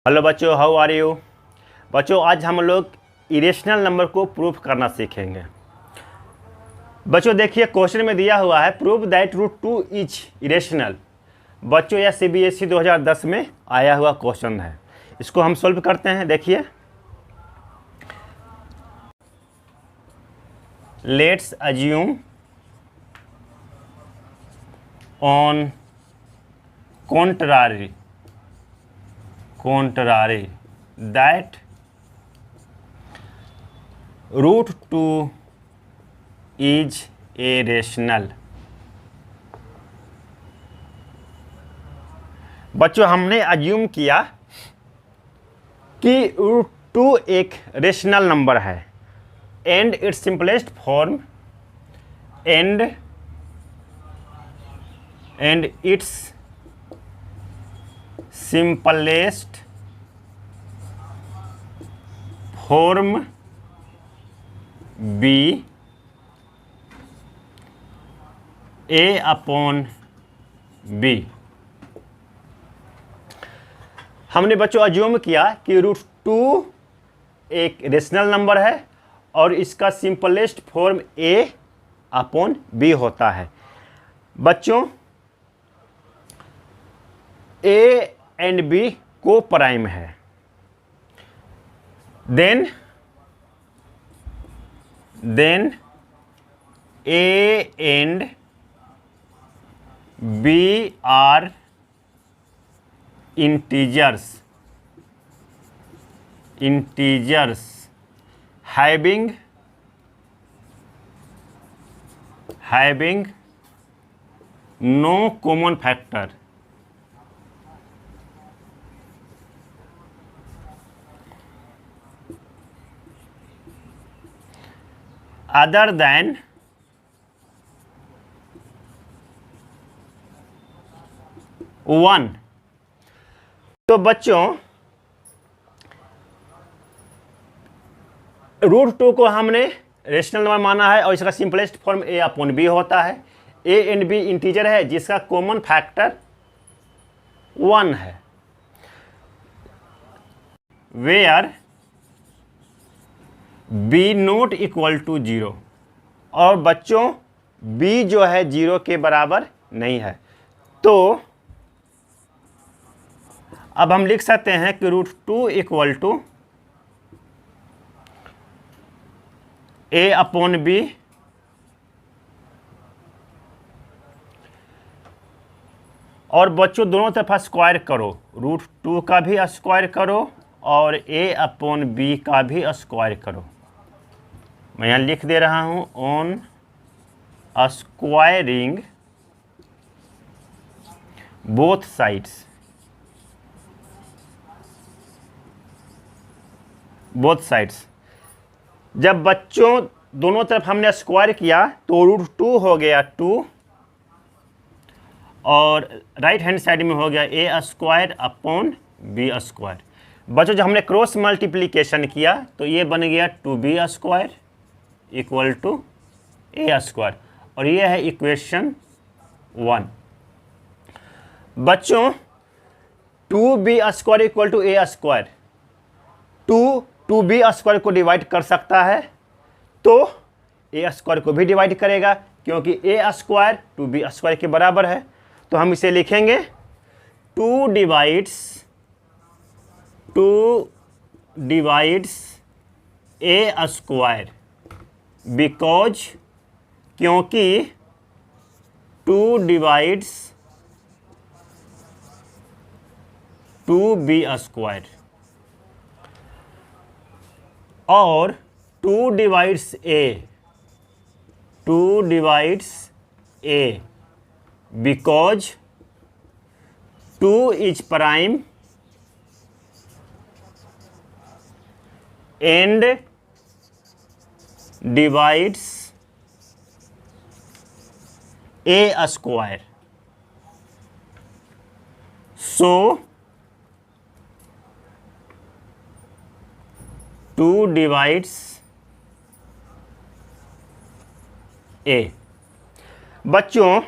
Hello बच्चों, how are you. बच्चों आज हम लोग इरेशनल नंबर को प्रूफ करना सीखेंगे। बच्चों देखिए क्वेश्चन में दिया हुआ है prove that root 2 is irrational. बच्चों यह CBSE 2010 में आया हुआ क्वेश्चन है। इसको हम सॉल्व करते हैं। देखिए let's assume on contrary that root 2 is irrational। बच्चों हमने अज्यूम किया कि रूट 2 एक रेशनल नंबर है and it's simplest form and it's simplest form be a upon b. हमने बच्चों अज्यूम किया कि रूट 2 एक रेशनल नंबर है और इसका simplest form a upon b होता है। बच्चों ए एंड बी को प्राइम है, then a and b are integers having no common factor other than 1। तो बच्चों रूट 2 को हमने रेशनल नंबर माना है और इसका simplest form a upon b होता है। ए एंड बी इंटीजर है जिसका कॉमन फैक्टर 1 है। Where b not equal to 0 और बच्चों बी जो है 0 के बराबर नहीं है। तो अब हम लिख सकते हैं कि root 2 equal to a upon b और बच्चों दोनों तरफ स्क्वायर करो, रूट 2 का भी स्क्वायर करो और ए अपॉन बी का भी स्क्वायर करो। मैं यहाँ लिख दे रहा हूँ ऑन स्क्वायरिंग बोथ साइड्स। जब बच्चों दोनों तरफ हमने स्क्वायर किया तो रूट 2 हो गया 2 और राइट हैंड साइड में हो गया ए स्क्वायर अपॉन बी स्क्वायर। बच्चों जब हमने क्रॉस मल्टीप्लिकेशन किया तो ये बन गया 2b square equal to a square और ये है इक्वेशन 1। बच्चों 2b square equal to a square 2b square को डिवाइड कर सकता है तो ए स्क्वायर को भी डिवाइड करेगा क्योंकि ए स्क्वायर 2b स्क्वायर के बराबर है। तो हम इसे लिखेंगे 2 डिवाइड्स ए स्क्वायर बिकॉज क्योंकि 2 डिवाइड्स 2b स्क्वायर और 2 divides A because 2 is prime and divides A square. So 2 divides A. बच्चों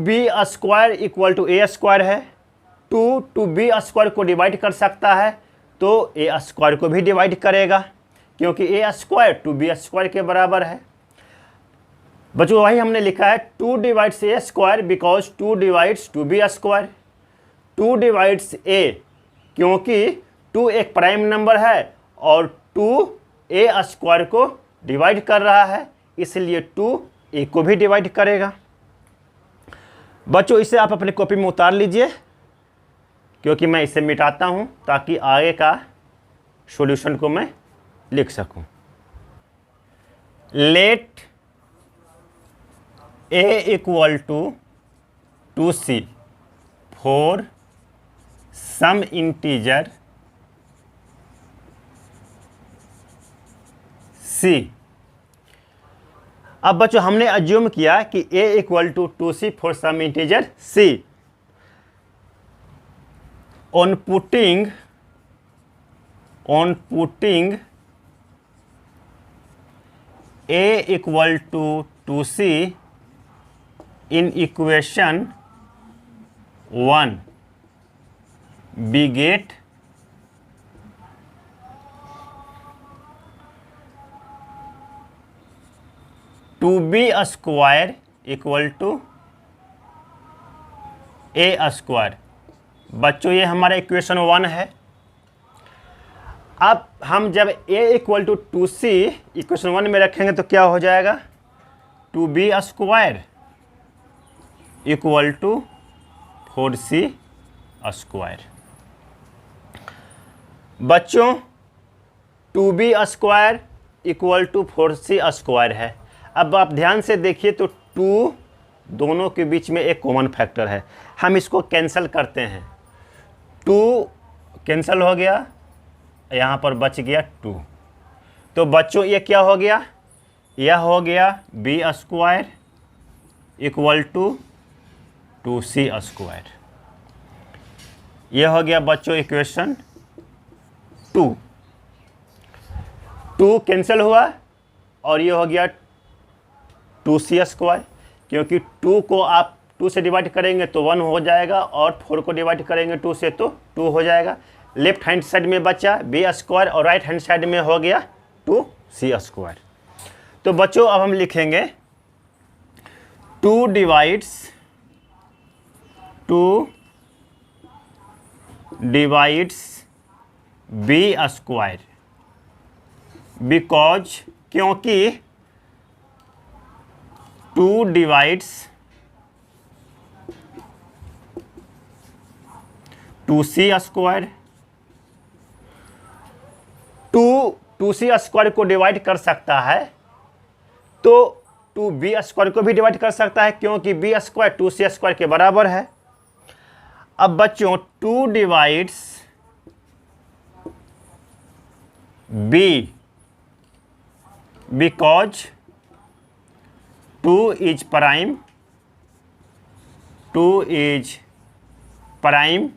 2b² इक्वल टू a² है। 2b² को डिवाइड कर सकता है तो a² को भी डिवाइड करेगा, क्योंकि a² 2b² के बराबर है। बच्चों वही हमने लिखा है 2 divides a² because 2 divides 2b²। 2 divides a क्योंकि 2 एक प्राइम नंबर है और 2 a² को डिवाइड कर रहा है, इसलिए 2 a को भी डिवाइड करेगा। बच्चों इसे आप अपनी कॉपी में उतार लीजिए, क्योंकि मैं इसे मिटाता हूं ताकि आगे का सॉल्यूशन को मैं लिख सकूं। Let a equal to 2c for some integer c। अब बच्चों हमने अज्यूम किया कि a equal to 2c for some integer c। on putting a equal to 2c in equation 1 we get two b square equal to a²। बच्चों ये हमारा equation 1 है। अब हम जब a equal to 2c equation 1 में रखेंगे तो क्या हो जाएगा, 2b² इक्वल टू 4c²। बच्चों 2b² इक्वल टू 4c² है। अब आप ध्यान से देखिए तो 2 दोनों के बीच में एक कॉमन फैक्टर है, हम इसको कैंसिल करते हैं। 2 कैंसिल हो गया, यहाँ पर बच गया 2। तो बच्चों ये क्या हो गया, यह हो गया b² इक्वल टू 2c²। यह हो गया बच्चों इक्वेशन 2। 2 कैंसिल हुआ और ये हो गया 2c², क्योंकि 2 को आप 2 से डिवाइड करेंगे तो 1 हो जाएगा और 4 को डिवाइड करेंगे 2 से तो 2 हो जाएगा। लेफ्ट हैंड साइड में बचा b² और राइट हैंड साइड में हो गया 2c²। तो बच्चों अब हम लिखेंगे 2 डिवाइड्स b² बिकॉज क्योंकि 2 डिवाइड्स 2c²। 2c² को डिवाइड कर सकता है तो 2b² को भी डिवाइड कर सकता है, क्योंकि b² 2c² के बराबर है। अब बच्चों 2 divides b because 2 is prime, 2 is prime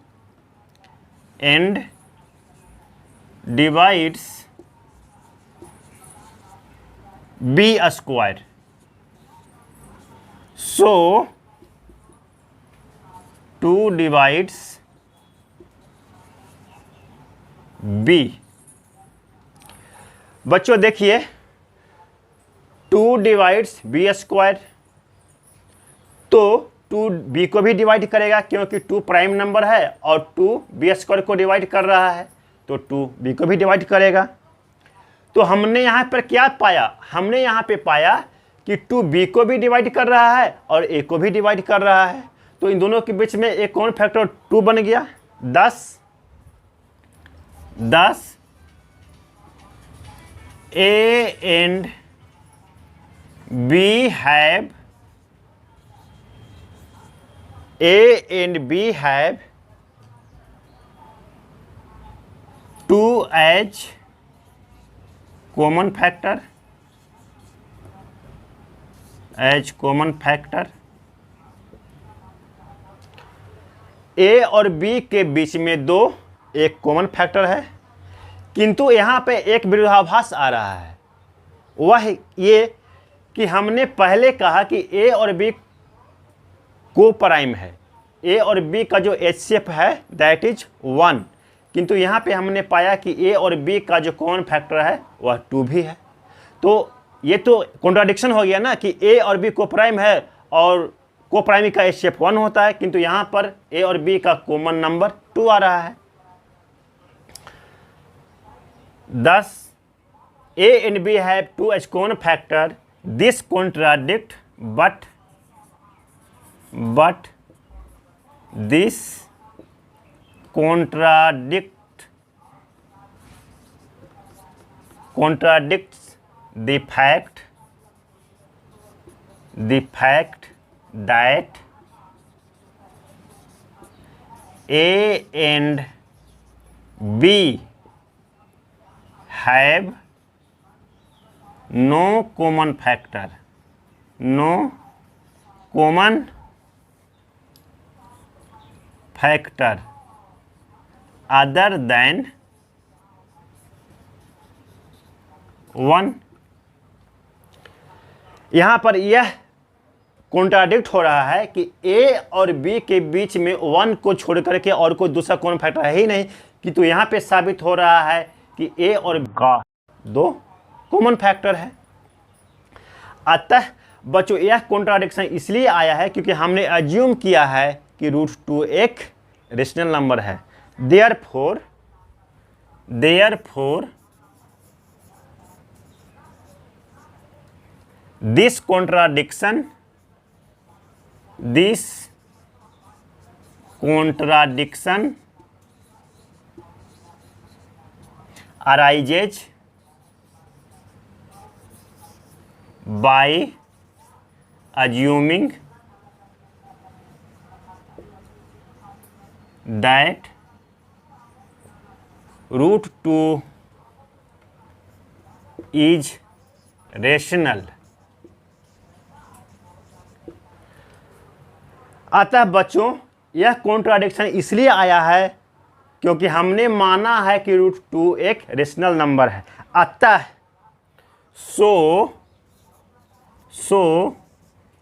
and divides b²। So 2 divides b। बच्चों देखिए 2 डिवाइड्स b², तो 2b को भी डिवाइड करेगा, क्योंकि 2 प्राइम नंबर है और 2 b² को डिवाइड कर रहा है तो 2b को भी डिवाइड करेगा। तो हमने यहाँ पर क्या पाया, हमने यहाँ पे पाया कि 2b को भी डिवाइड कर रहा है और a को भी डिवाइड कर रहा है, तो इन दोनों के बीच में एक कॉमन फैक्टर 2 बन गया। 10 a and b have two as common factor, a और b के बीच में 2 एक कॉमन फैक्टर है, किंतु यहाँ पे एक विरोधाभास आ रहा है। वह ये कि हमने पहले कहा कि a और b को प्राइम है। ए और बी का जो HCF है दैट इज 1, किंतु यहाँ पे हमने पाया कि ए और बी का जो कॉमन फैक्टर है वह 2 भी है। तो ये तो कॉन्ट्राडिक्शन हो गया ना कि ए और बी को प्राइम है और को प्राइम का HCF 1 होता है, किंतु यहाँ पर ए और बी का कॉमन नंबर 2 आ रहा है। Thus, A and B have 2 as common factor. This contradict, but this contradicts the fact that A and B have no common factor other than 1। यहाँ पर यह कॉन्ट्राडिक्ट हो रहा है कि ए और बी के बीच में 1 को छोड़ करके और कोई दूसरा कॉमन फैक्टर है ही नहीं, किंतु यहाँ पे साबित हो रहा है कि ए और बी का 2 कॉमन फैक्टर है। अतः बच्चों यह कॉन्ट्राडिक्शन इसलिए आया है क्योंकि हमने अज्यूम किया है कि √2 एक रेशनल नंबर है। Therefore this contradiction arises by assuming that √2 is rational। अतः बच्चों यह कॉन्ट्राडिक्शन इसलिए आया है क्योंकि हमने माना है कि √2 एक रेशनल नंबर है। अतः सो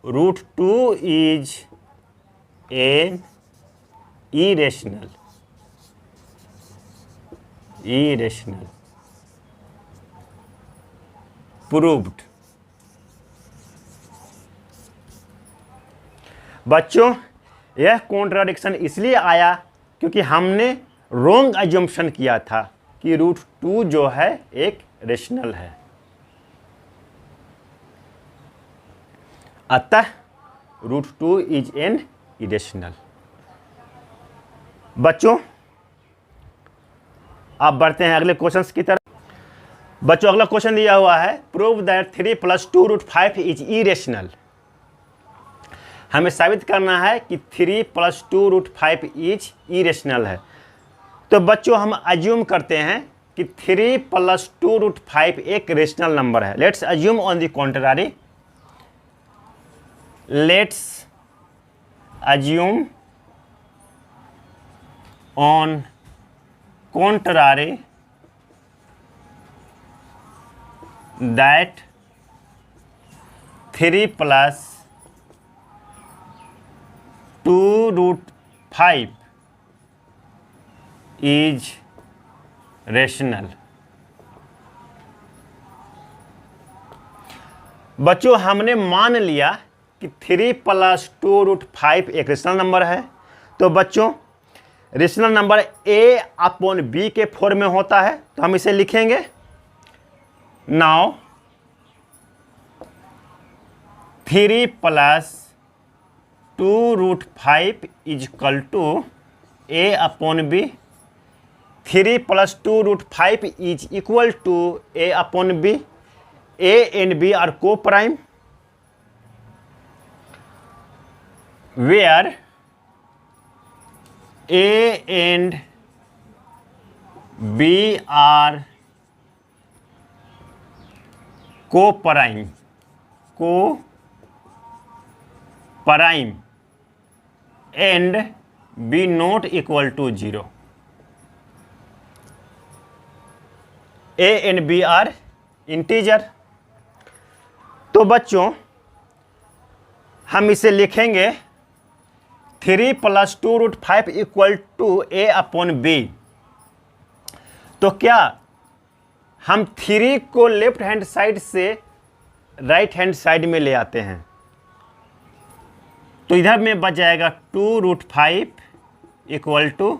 √2 इज एन irrational proved। बच्चों यह कॉन्ट्राडिक्शन इसलिए आया क्योंकि हमने रॉन्ग अजम्पशन किया था कि √2 जो है एक रेशनल है। अतः √2 इज एन इरेशनल। बच्चों आप बढ़ते हैं अगले क्वेश्चंस की तरफ। बच्चों अगला क्वेश्चन दिया हुआ है प्रूव दैट 3 + 2 √5 इज इरेशनल। हमें साबित करना है कि 3 + 2 √5 इज इरेशनल है। तो बच्चों हम अज्यूम करते हैं कि 3 + 2 √5 एक रेशनल नंबर है। Let's assume on the contrary. Let's assume on contrary that 3 + 2 √5 is rational। बच्चों हमने मान लिया कि 3 + 2 √5 एक रेशनल नंबर है। तो बच्चों रेशनल नंबर A/B के फॉर्म में होता है, तो हम इसे लिखेंगे। Now 3 + 2 √5 is equal to A/B। 3 + 2 √5 is equal to A/B। A and B are को prime where A and B are co-prime and B not equal to 0। A and B are integer। तो बच्चों हम इसे लिखेंगे 3 + 2√5 इक्वल टू a/b। तो क्या हम 3 को लेफ्ट हैंड साइड से राइट हैंड साइड में ले आते हैं, तो इधर में बच जाएगा 2√5 इक्वल टू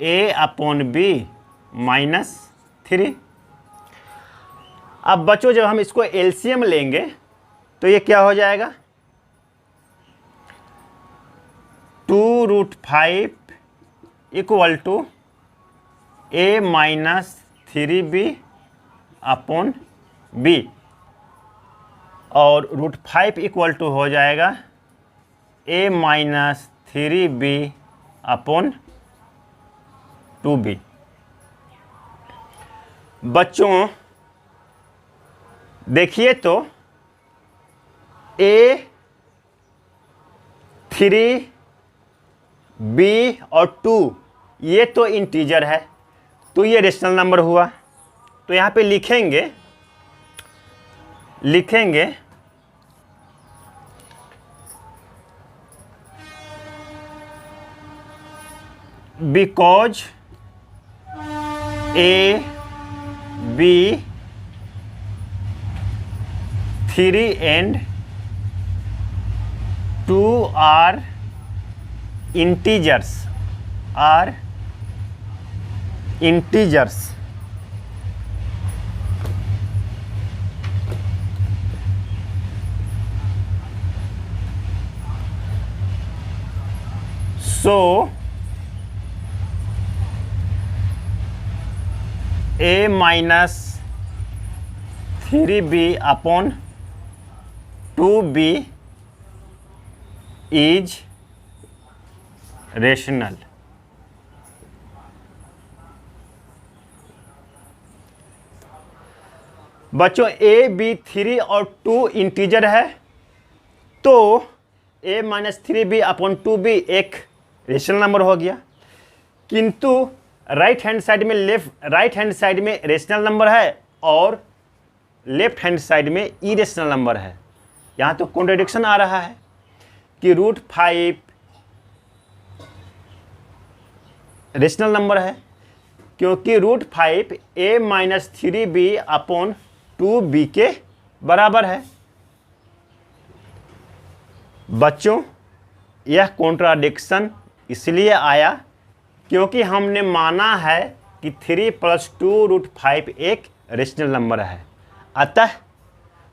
a/b -3। अब बच्चों जब हम इसको एलसीएम लेंगे तो ये क्या हो जाएगा, 2√5 इक्वल टू a -3b/b और √5 इक्वल टू हो जाएगा a -3b/2b। बच्चों देखिए तो a 3 b और 2 ये तो इंटीजर है, तो ये रेशनल नंबर हुआ। तो यहाँ पे लिखेंगे because a b 3 and 2 are integers so a -3b/2b is rational। बच्चों a b 3 और 2 इंटीजर है, तो a -3b/2b एक रेशनल नंबर हो गया, किंतु राइट हैंड साइड में रेशनल नंबर है और लेफ्ट हैंड साइड में इरेशनल नंबर है। यहाँ तो कॉन्ट्रडिक्शन आ रहा है कि √5 रेशनल नंबर है क्योंकि √5 a -3b/2b के बराबर है। बच्चों यह कॉन्ट्राडिक्शन इसलिए आया क्योंकि हमने माना है कि 3 + 2√5 एक रेशनल नंबर है, अतः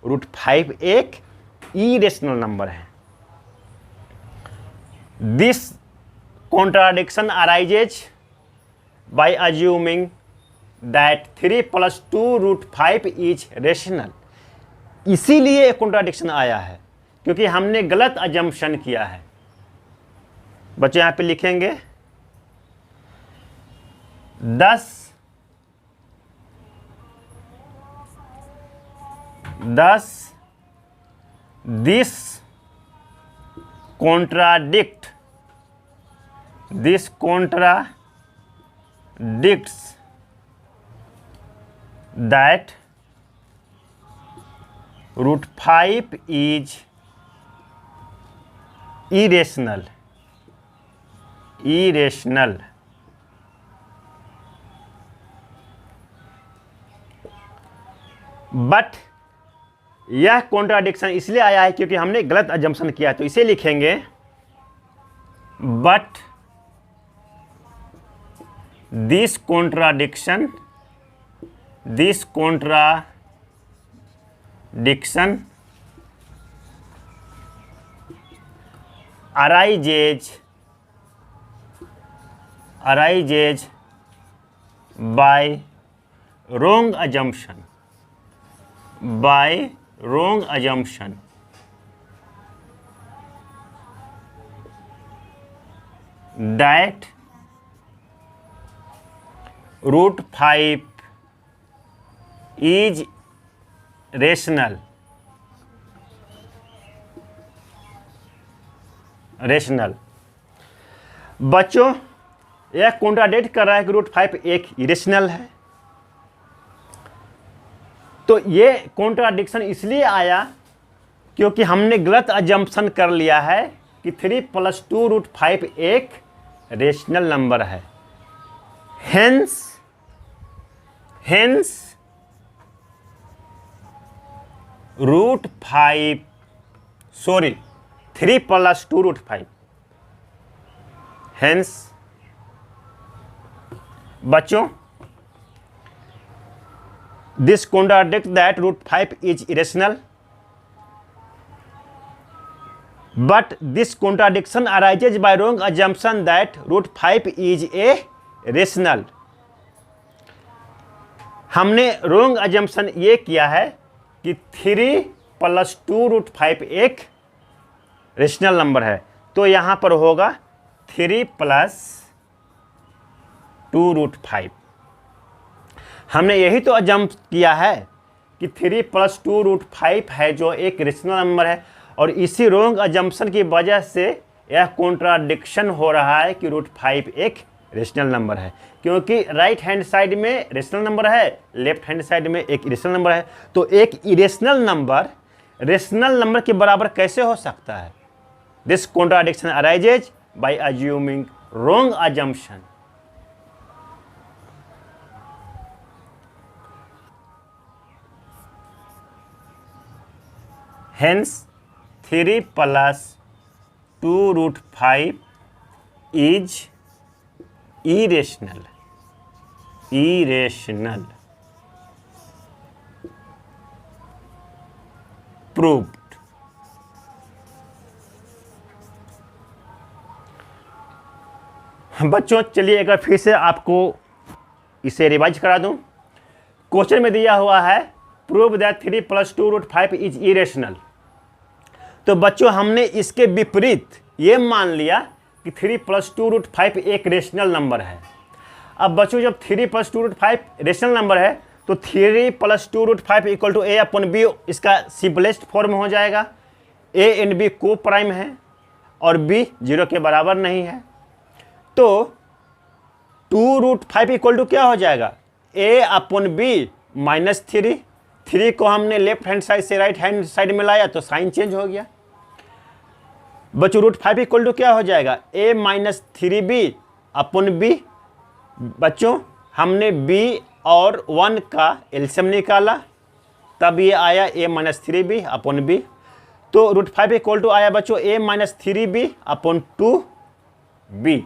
√5 एक इरेशनल नंबर है। This contradiction arises by assuming that 3 + 2√5 is rational. इसीलिए कॉन्ट्राडिक्शन आया है क्योंकि हमने गलत अजम्पशन किया है। बच्चों यहाँ पे लिखेंगे 10 this contradicts that √5 is irrational। But यह कॉन्ट्राडिक्शन इसलिए आया है क्योंकि हमने गलत अजम्पशन किया, तो इसे लिखेंगे but this contradiction arises by wrong assumption that √5 is rational। बच्चों यह कॉन्ट्राडिक्ट कर रहा है कि √5 एक इरेशनल है। तो ये कॉन्ट्राडिक्शन इसलिए आया क्योंकि हमने गलत अजम्पशन कर लिया है कि 3 + 2√5 एक रेशनल नंबर है। हेंस 3 + 2√5। हेंस बच्चों, this contradicts that √5 is irrational, but this contradiction arises by wrong assumption that √5 is a rational। हमने wrong assumption ये किया है कि 3 + 2√5 एक रेशनल नंबर है, तो यहाँ पर होगा 3 + 2√5। हमने यही तो अजम्प किया है कि 3 + 2√5 है जो एक रेशनल नंबर है, और इसी रॉन्ग अजम्पशन की वजह से यह कॉन्ट्राडिक्शन हो रहा है कि √5 एक रेशनल नंबर है, क्योंकि राइट हैंड साइड में रेशनल नंबर है, लेफ्ट हैंड साइड में एक इरेशनल नंबर है। तो एक इरेशनल नंबर रेशनल नंबर के बराबर कैसे हो सकता है? This contradiction arises by assuming wrong assumption. Hence 3 + 2√5 is irrational। Proved। बच्चों चलिए एक बार फिर से आपको इसे रिवाइज करा दूं। क्वेश्चन में दिया हुआ है प्रूव दैट 3 + 2√5 इज इरेशनल। तो बच्चों हमने इसके विपरीत ये मान लिया कि 3 + 2√5 एक रेशनल नंबर है। अब बच्चों जब 3 + 2√5 रेशनल नंबर है तो 3 + 2√5 = a/b इसका सिंपलेस्ट फॉर्म हो जाएगा। a एंड b को प्राइम है और b 0 के बराबर नहीं है, तो 2√5 क्या हो जाएगा? a/b -3। 3 को हमने लेफ्ट हैंड साइड से राइट हैंड साइड में लाया तो साइन चेंज हो गया। बच्चों √5 क्या हो जाएगा? a - 3b/b। बच्चों हमने b और 1 का एलसीएम निकाला, तब ये आया a - 3b/b। तो √5 आया बच्चों a - 3b/2b।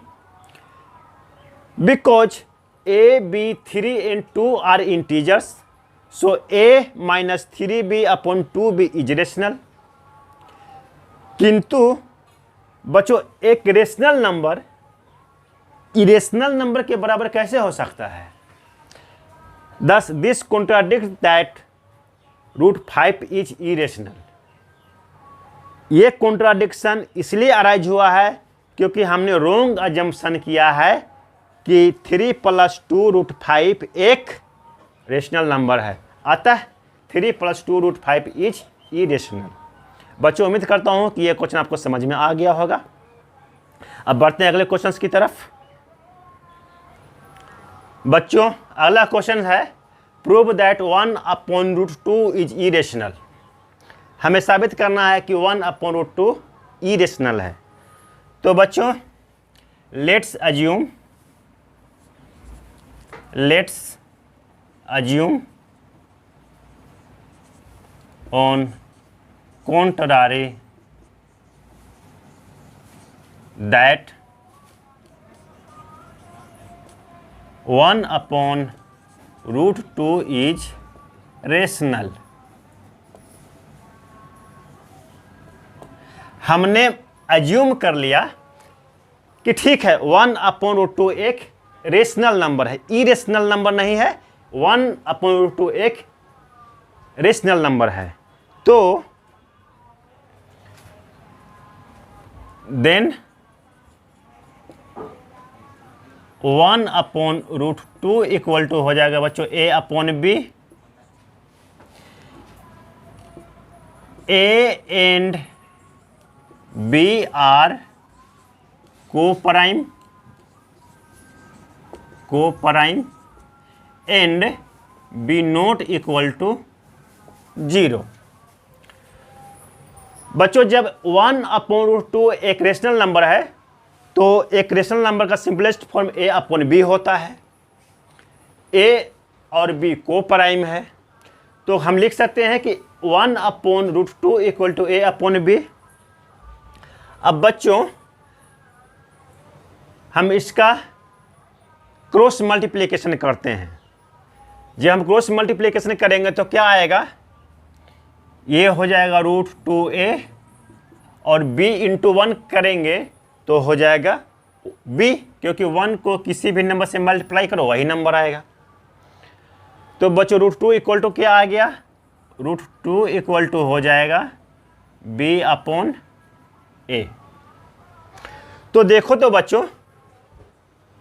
Because a, b, 3 and 2 are integers, so a - 3b/2b is rational. किंतु बच्चों एक रेशनल नंबर इरेशनल नंबर के बराबर कैसे हो सकता है? Thus this contradicts that √5 is irrational। ये कॉन्ट्राडिक्शन इसलिए अराइज हुआ है क्योंकि हमने रॉन्ग अजम्पशन किया है कि 3 + 2√5 एक रेशनल नंबर है, अतः 3 + 2√5 इज इरेशनल। बच्चों उम्मीद करता हूं कि यह क्वेश्चन आपको समझ में आ गया होगा। अब बढ़ते हैं अगले क्वेश्चन की तरफ। बच्चों अगला क्वेश्चन है प्रूव दैट 1/√2 इज इरेशनल। हमें साबित करना है कि 1/√2 इरेशनल है। तो बच्चों let's assume on contrary that 1/√2 is rational। हमने अज्यूम कर लिया कि ठीक है 1/√2 एक रेशनल नंबर है, इरेशनल नंबर नहीं है। 1/√2 एक रेशनल नंबर है, तो देन 1/√2 इक्वल टू हो जाएगा बच्चों a/b। a and b are को prime and b not equal to 0। बच्चों जब 1/√2 एक रेशनल नंबर है तो एक रेशनल नंबर का सिंपलेस्ट फॉर्म a/b होता है। a और b को प्राइम है, तो हम लिख सकते हैं कि 1/√2 इक्वल टू a/b। अब बच्चों हम इसका क्रॉस मल्टीप्लिकेशन करते हैं। जब हम क्रॉस मल्टीप्लिकेशन करेंगे तो क्या आएगा, ये हो जाएगा √2a और b इंटू 1 करेंगे तो हो जाएगा b, क्योंकि 1 को किसी भी नंबर से मल्टीप्लाई करो वही नंबर आएगा। तो बच्चों √2 इक्वल टू क्या आ गया, √2 इक्वल टू हो जाएगा b/a। तो देखो तो बच्चों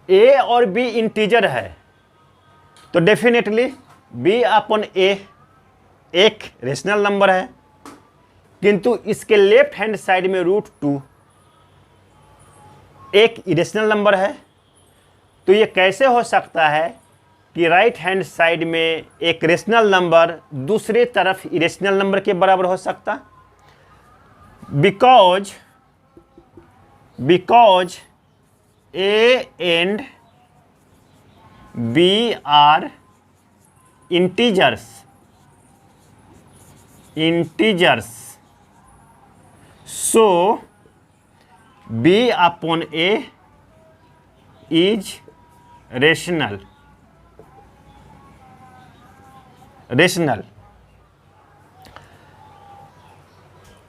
a और b इंटीजर है तो डेफिनेटली b/a एक रेशनल नंबर है, किंतु इसके लेफ्ट हैंड साइड में √2 एक इरेशनल नंबर है। तो ये कैसे हो सकता है कि राइट हैंड साइड में एक रेशनल नंबर दूसरे तरफ इरेशनल नंबर के बराबर हो सकता, because a and b are integers, so b/a is rational।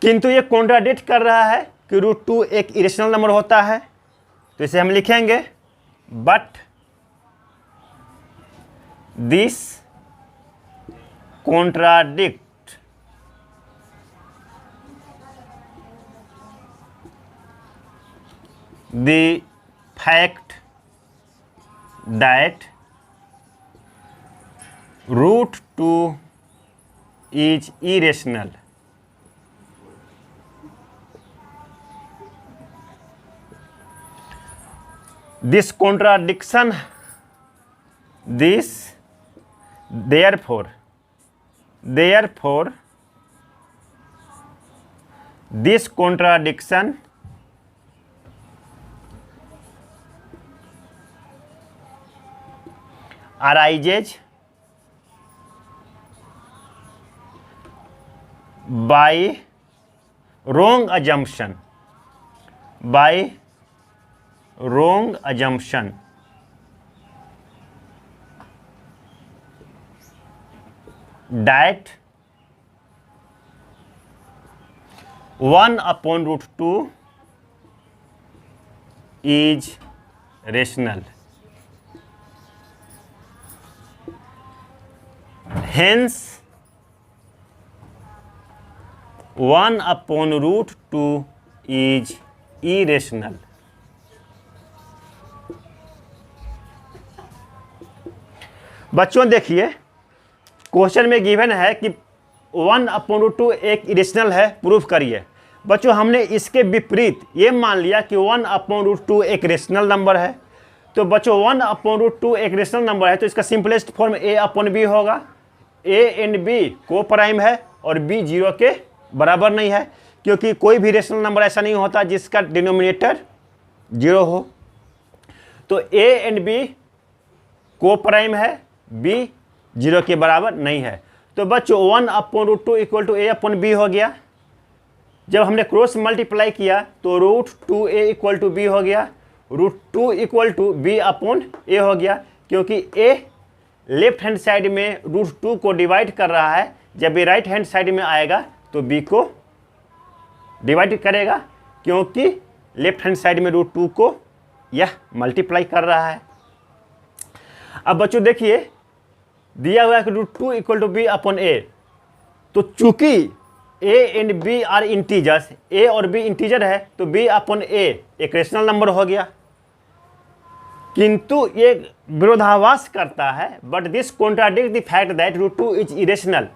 किंतु ये कॉन्ट्राडिक्ट कर रहा है कि √2 एक इरेशनल नंबर होता है, तो इसे हम लिखेंगे but this contradict the fact that √2 is irrational। This contradiction, therefore this contradiction arises by wrong assumption that 1/√2 is rational। Hence 1/√2 is irrational। बच्चों देखिए क्वेश्चन में गिवन है कि 1/√2 एक इरेशनल है, प्रूफ करिए। बच्चों हमने इसके विपरीत ये मान लिया कि 1/√2 एक रेशनल नंबर है, तो बच्चों 1/√2 एक रेशनल नंबर है तो इसका सिंपलेस्ट फॉर्म a/b होगा। a एंड b को प्राइम है और b 0 के बराबर नहीं है, क्योंकि कोई भी रेशनल नंबर ऐसा नहीं होता जिसका डिनोमिनेटर 0 हो। तो a एंड b को प्राइम है, b 0 के बराबर नहीं है। तो बच्चों 1/√2 इक्वल टू a/b हो गया। जब हमने क्रॉस मल्टीप्लाई किया तो √2a इक्वल टू b हो गया, √2 इक्वल टू b/a हो गया, क्योंकि a लेफ्ट हैंड साइड में √2 को डिवाइड कर रहा है। जब ये राइट हैंड साइड में आएगा तो b को डिवाइड करेगा, क्योंकि लेफ्ट हैंड साइड में √2 को यह मल्टीप्लाई कर रहा है। अब बच्चों देखिए दिया हुआ है कि √2 इक्वल टू b/a, तो चूंकि a and b are integers, a और b इंटीजर है तो b/a एक रेशनल नंबर हो गया, किंतु ये विरोधाभास करता है। But this contradict the fact that √2 is irrational.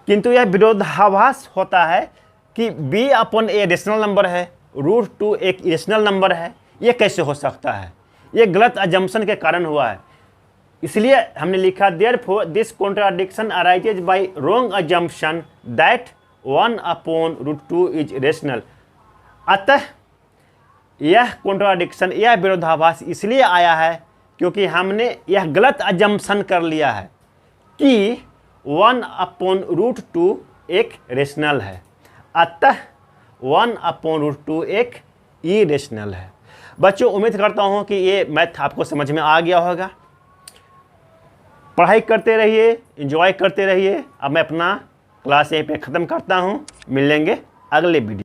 किंतु यह विरोधाभास होता है कि b/a रेशनल नंबर है, √2 एक इरेशनल नंबर है। ये कैसे हो सकता है? ये गलत अजम्पशन के कारण हुआ है, इसलिए हमने लिखा therefore this contradiction arises by wrong assumption that 1/√2 is rational. अतः यह कॉन्ट्राडिक्शन, यह विरोधाभास इसलिए आया है क्योंकि हमने यह गलत अजम्पशन कर लिया है कि 1/√2 एक रेशनल है, अतः 1/√2 एक इरेशनल है। बच्चों उम्मीद करता हूँ कि ये मैथ आपको समझ में आ गया होगा। पढ़ाई करते रहिए, एंजॉय करते रहिए। अब मैं अपना क्लास यहीं पे ख़त्म करता हूँ, मिलेंगे अगले वीडियो।